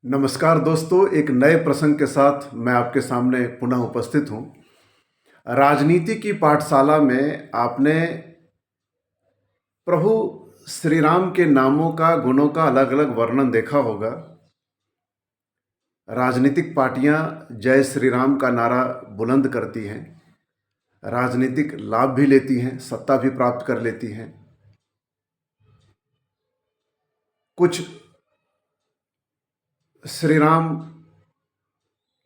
नमस्कार दोस्तों, एक नए प्रसंग के साथ मैं आपके सामने पुनः उपस्थित हूँ। राजनीति की पाठशाला में आपने प्रभु श्री राम के नामों का, गुणों का अलग अलग वर्णन देखा होगा। राजनीतिक पार्टियां जय श्री राम का नारा बुलंद करती हैं, राजनीतिक लाभ भी लेती हैं, सत्ता भी प्राप्त कर लेती हैं। कुछ श्री राम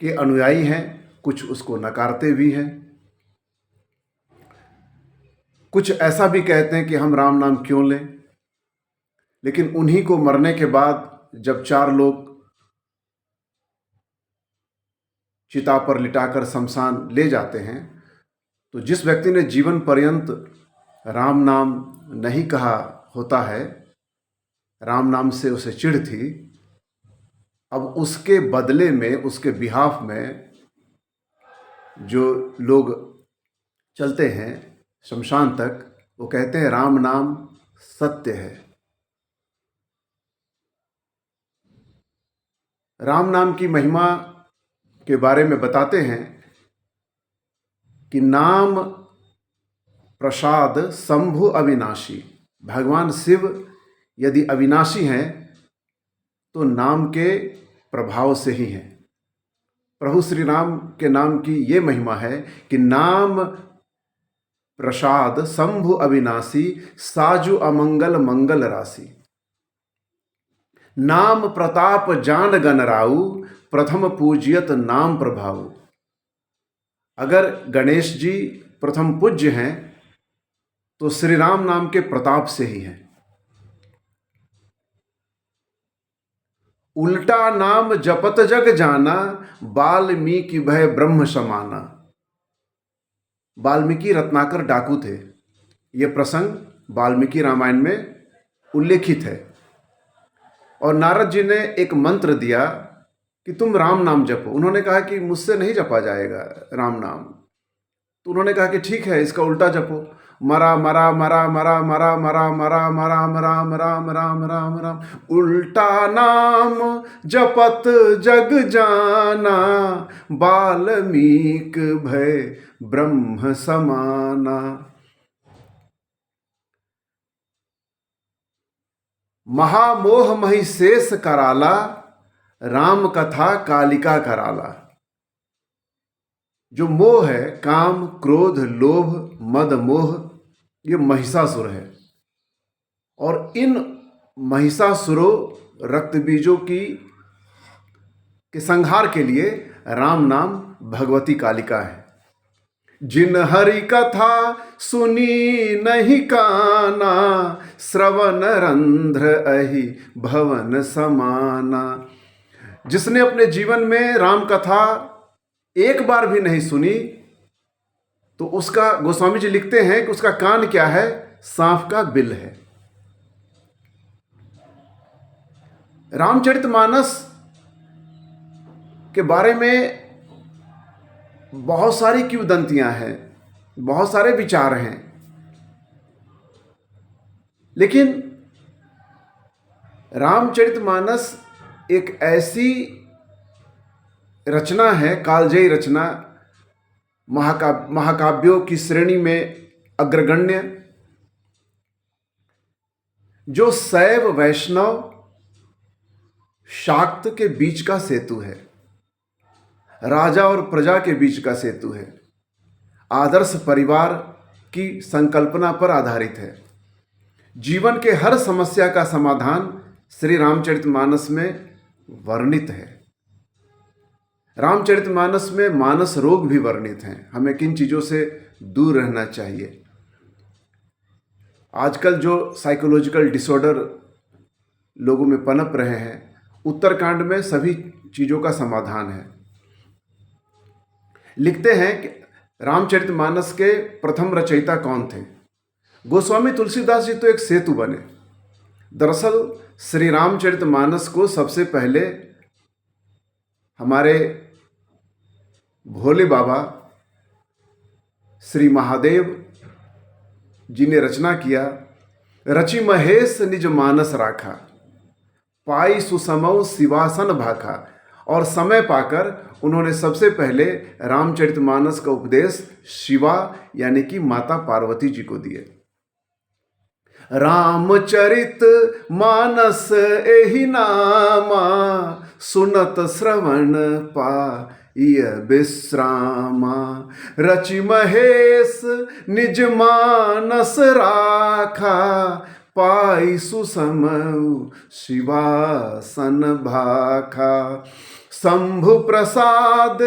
के अनुयायी हैं, कुछ उसको नकारते भी हैं। कुछ ऐसा भी कहते हैं कि हम राम नाम क्यों लें, लेकिन उन्हीं को मरने के बाद जब चार लोग चिता पर लिटाकर शमशान ले जाते हैं, तो जिस व्यक्ति ने जीवन पर्यंत राम नाम नहीं कहा होता है, राम नाम से उसे चिढ़ थी, अब उसके बदले में, उसके बिहाफ में जो लोग चलते हैं शमशान तक, वो कहते हैं राम नाम सत्य है। राम नाम की महिमा के बारे में बताते हैं कि नाम प्रसाद शंभु अविनाशी। भगवान शिव यदि अविनाशी हैं तो नाम के प्रभाव से ही हैं। प्रभु श्री राम के नाम की ये महिमा है कि नाम प्रसाद शंभु अविनाशी, साजु अमंगल मंगल राशि। नाम प्रताप जान गणराऊ, प्रथम पूज्यत नाम प्रभाऊ। अगर गणेश जी प्रथम पूज्य हैं तो श्री राम नाम के प्रताप से ही हैं। उल्टा नाम जपत जग जाना, वाल्मीकि भय ब्रह्म समाना। वाल्मीकि रत्नाकर डाकू थे। ये प्रसंग वाल्मीकि रामायण में उल्लेखित है। और नारद जी ने एक मंत्र दिया कि तुम राम नाम जपो। उन्होंने कहा कि मुझसे नहीं जपा जाएगा राम नाम। तो उन्होंने कहा कि ठीक है, इसका उल्टा जपो। मरा मरा मरा मरा मरा मरा मरा मरा मरा मरा मरा मरा मरा, उल्टा नाम जपत जग जाना, वाल्मीक भय ब्रह्म समाना। महामोह मही शेष कराला, राम कथा कालिका कराला। जो मोह है, काम क्रोध लोभ मद मोह, ये महिषासुर है। और इन महिषासुरों रक्त बीजों के संहार के लिए राम नाम भगवती कालिका है। जिन हरि कथा सुनी नहीं काना, श्रवण रंध्र अहि भवन समाना। जिसने अपने जीवन में राम कथा एक बार भी नहीं सुनी, तो उसका, गोस्वामी जी लिखते हैं कि उसका कान क्या है, सांप का बिल है। रामचरितमानस के बारे में बहुत सारी किंवदंतियां हैं, बहुत सारे विचार हैं, लेकिन रामचरितमानस एक ऐसी रचना है, कालजयी रचना, महाकाव्यों की श्रेणी में अग्रगण्य, जो शैव वैष्णव शाक्त के बीच का सेतु है, राजा और प्रजा के बीच का सेतु है, आदर्श परिवार की संकल्पना पर आधारित है। जीवन के हर समस्या का समाधान श्री रामचरितमानस में वर्णित है। रामचरितमानस में मानस रोग भी वर्णित हैं, हमें किन चीज़ों से दूर रहना चाहिए। आजकल जो साइकोलॉजिकल डिसऑर्डर लोगों में पनप रहे हैं, उत्तरकांड में सभी चीज़ों का समाधान है। लिखते हैं कि रामचरितमानस के प्रथम रचयिता कौन थे। गोस्वामी तुलसीदास जी तो एक सेतु बने। दरअसल श्री रामचरितमानस को सबसे पहले हमारे भोले बाबा श्री महादेव जी ने रचना किया। रचि महेश निज मानस राखा। पाई सुसमौ शिवासन भाखा। और समय पाकर उन्होंने सबसे पहले रामचरितमानस का उपदेश शिवा यानी कि माता पार्वती जी को दिए। रामचरित मानस एहि नामा, सुनत श्रवण पाइय विश्रामा। रचि महेश निज मानस राखा, पाई सुसमौ शिवासन भाखा। शंभु प्रसाद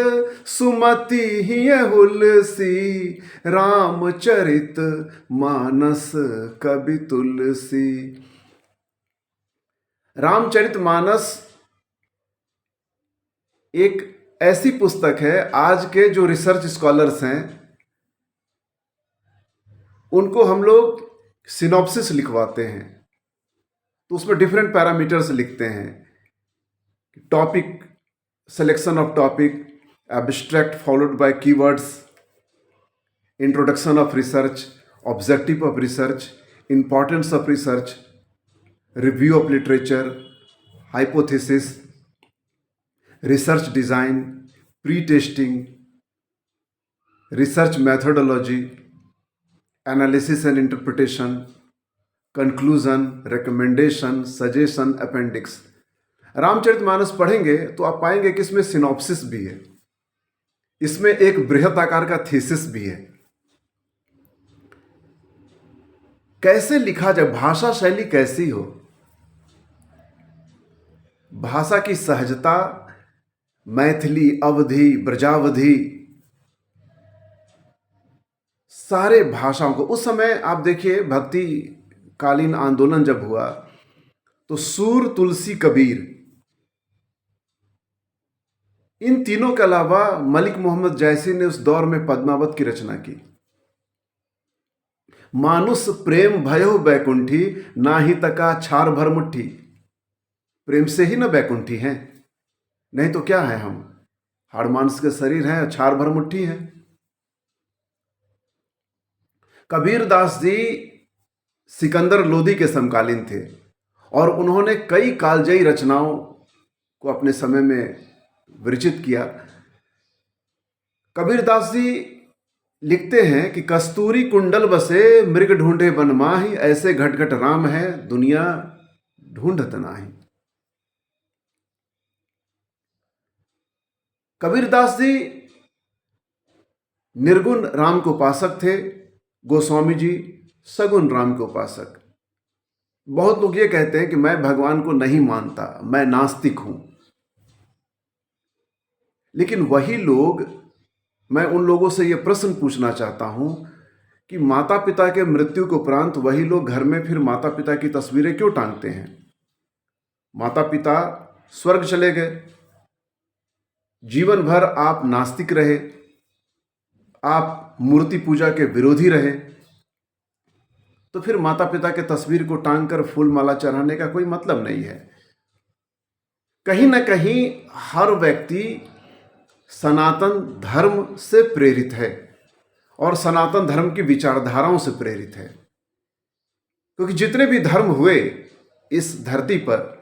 सुमति हिय हुलसी, रामचरित मानस कवि तुलसी। रामचरित मानस एक ऐसी पुस्तक है, आज के जो रिसर्च स्कॉलर्स हैं उनको हम लोग सिनॉप्सिस लिखवाते हैं, तो उसमें डिफरेंट पैरामीटर्स लिखते हैं। Topic, selection of topic, abstract followed by keywords, introduction of research, objective of research, importance of research, review of literature, hypothesis, research design, pre-testing, research methodology, analysis and interpretation, conclusion, recommendation, suggestion, appendix। Ramcharitmanas पढ़ेंगे तो आप पाएंगे कि इसमें synopsis भी है, इसमें एक बृहत आकार का थीसिस भी है। कैसे लिखा जाए, भाषा शैली कैसी हो, भाषा की सहजता, मैथिली, अवधी, ब्रजावधी, सारे भाषाओं को। उस समय आप देखिए भक्ति कालीन आंदोलन जब हुआ तो सूर, तुलसी, कबीर, इन तीनों के अलावा मलिक मोहम्मद जैसी ने उस दौर में पद्मावत की रचना की। मानुष प्रेम भयो बैकुंठी, नाही तका छार भर मुट्ठी। प्रेम से ही ना बैकुंठी हैं, नहीं तो क्या है हम, हाड़ मांस के शरीर हैं, छार भर मुट्ठी हैं। कबीर दास जी सिकंदर लोदी के समकालीन थे और उन्होंने कई कालजयी रचनाओं को अपने समय में विरचित किया। कबीरदास जी लिखते हैं कि कस्तूरी कुंडल बसे मृग ढूंढे बन माही, ऐसे घट घट राम है दुनिया ढूंढत नाही। कबीरदास जी निर्गुण राम के उपासक थे, गोस्वामी जी सगुण राम के उपासक। बहुत लोग ये कहते हैं कि मैं भगवान को नहीं मानता, मैं नास्तिक हूं, लेकिन वही लोग, मैं उन लोगों से यह प्रश्न पूछना चाहता हूं कि माता पिता के मृत्यु के उपरांत वही लोग घर में फिर माता पिता की तस्वीरें क्यों टांगते हैं? माता पिता स्वर्ग चले गए, जीवन भर आप नास्तिक रहे, आप मूर्ति पूजा के विरोधी रहे, तो फिर माता पिता के तस्वीर को टांग कर फूल माला चढ़ाने का कोई मतलब नहीं है। कहीं ना कहीं हर व्यक्ति सनातन धर्म से प्रेरित है और सनातन धर्म की विचारधाराओं से प्रेरित है, क्योंकि जितने भी धर्म हुए इस धरती पर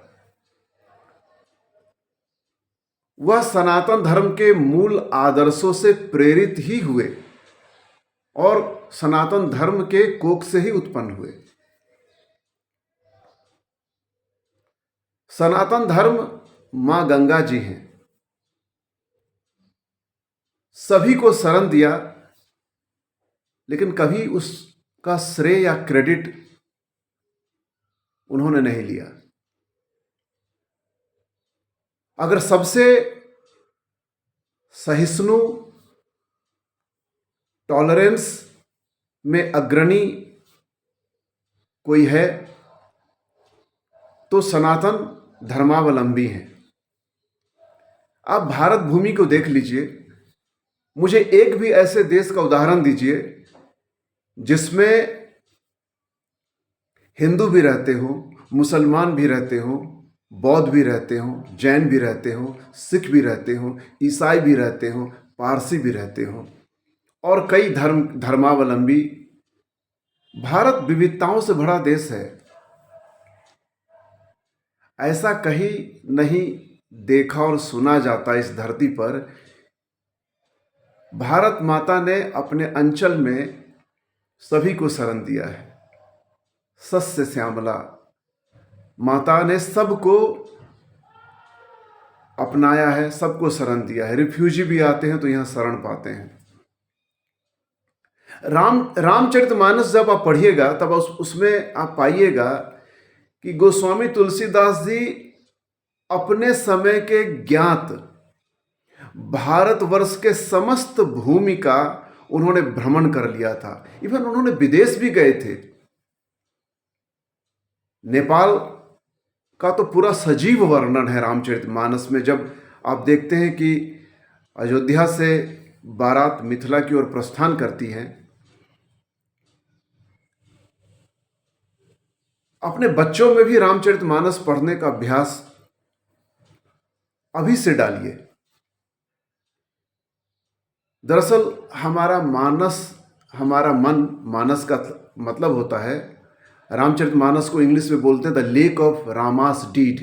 वह सनातन धर्म के मूल आदर्शों से प्रेरित ही हुए और सनातन धर्म के कोख से ही उत्पन्न हुए। सनातन धर्म मां गंगा जी हैं, सभी को शरण दिया, लेकिन कभी उसका श्रेय या क्रेडिट उन्होंने नहीं लिया। अगर सबसे सहिष्णु, टॉलरेंस में अग्रणी कोई है तो सनातन धर्मावलंबी हैं। आप भारत भूमि को देख लीजिए, मुझे एक भी ऐसे देश का उदाहरण दीजिए जिसमें हिंदू भी रहते हो, मुसलमान भी रहते हो, बौद्ध भी रहते हो, जैन भी रहते हो, सिख भी रहते हो, ईसाई भी रहते हो, पारसी भी रहते हो और कई धर्मावलंबी। भारत विविधताओं से भरा देश है। ऐसा कहीं नहीं देखा और सुना जाता इस धरती पर। भारत माता ने अपने अंचल में सभी को शरण दिया है। सस्य श्यामला माता ने सबको अपनाया है, सबको शरण दिया है। रिफ्यूजी भी आते हैं तो यहाँ शरण पाते हैं। रामचरितमानस जब आप पढ़िएगा तब उसमें आप पाइएगा कि गोस्वामी तुलसीदास जी अपने समय के ज्ञात भारतवर्ष के समस्त भूमि का उन्होंने भ्रमण कर लिया था। इवन उन्होंने विदेश भी गए थे। नेपाल का तो पूरा सजीव वर्णन है रामचरितमानस में। जब आप देखते हैं कि अयोध्या से बारात मिथिला की ओर प्रस्थान करती है, अपने बच्चों में भी रामचरितमानस पढ़ने का अभ्यास अभी से डालिए। दरअसल हमारा मन, मानस का मतलब होता है, रामचरितमानस को इंग्लिश में बोलते हैं the lake of Rama's deed.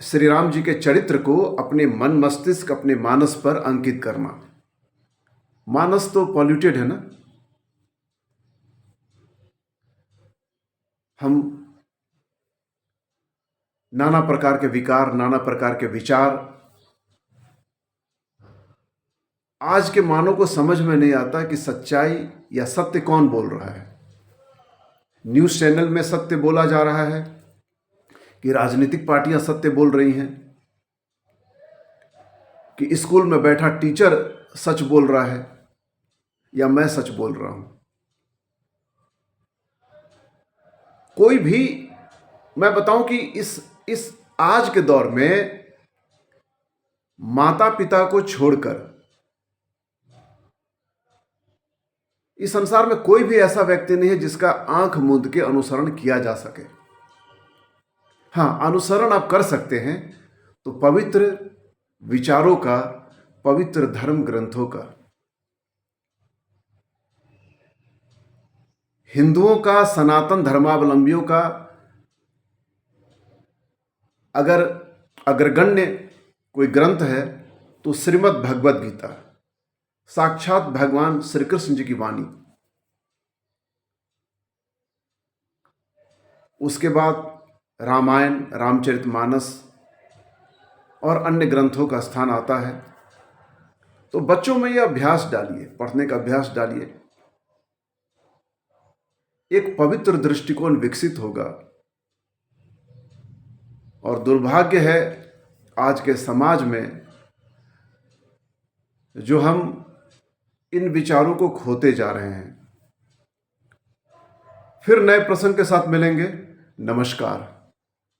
Shri Ram ji के चरित्र को अपने मन मस्तिष्क, अपने मानस पर अंकित करना। मानस तो पॉल्यूटेड है ना। हम नाना प्रकार के विकार, नाना प्रकार के विचार, आज के मानव को समझ में नहीं आता कि सच्चाई या सत्य कौन बोल रहा है। न्यूज़ चैनल में सत्य बोला जा रहा है कि राजनीतिक पार्टियां सत्य बोल रही हैं, कि स्कूल में बैठा टीचर सच बोल रहा है, या मैं सच बोल रहा हूं। कोई भी, मैं बताऊं कि इस आज के दौर में माता पिता को छोड़कर इस संसार में कोई भी ऐसा व्यक्ति नहीं है जिसका आंख मूंद के अनुसरण किया जा सके। हाँ, अनुसरण आप कर सकते हैं तो पवित्र विचारों का, पवित्र धर्म ग्रंथों का। हिंदुओं का, सनातन धर्मावलंबियों का अगर अग्रगण्य कोई ग्रंथ है तो श्रीमद् भगवद गीता, साक्षात भगवान श्री कृष्ण जी की वाणी। उसके बाद रामायण, रामचरितमानस और अन्य ग्रंथों का स्थान आता है। तो बच्चों में यह अभ्यास डालिए, पढ़ने का अभ्यास डालिए। एक पवित्र दृष्टिकोण विकसित होगा। और दुर्भाग्य है आज के समाज में जो हम इन विचारों को खोते जा रहे हैं। फिर नए प्रसंग के साथ मिलेंगे। नमस्कार।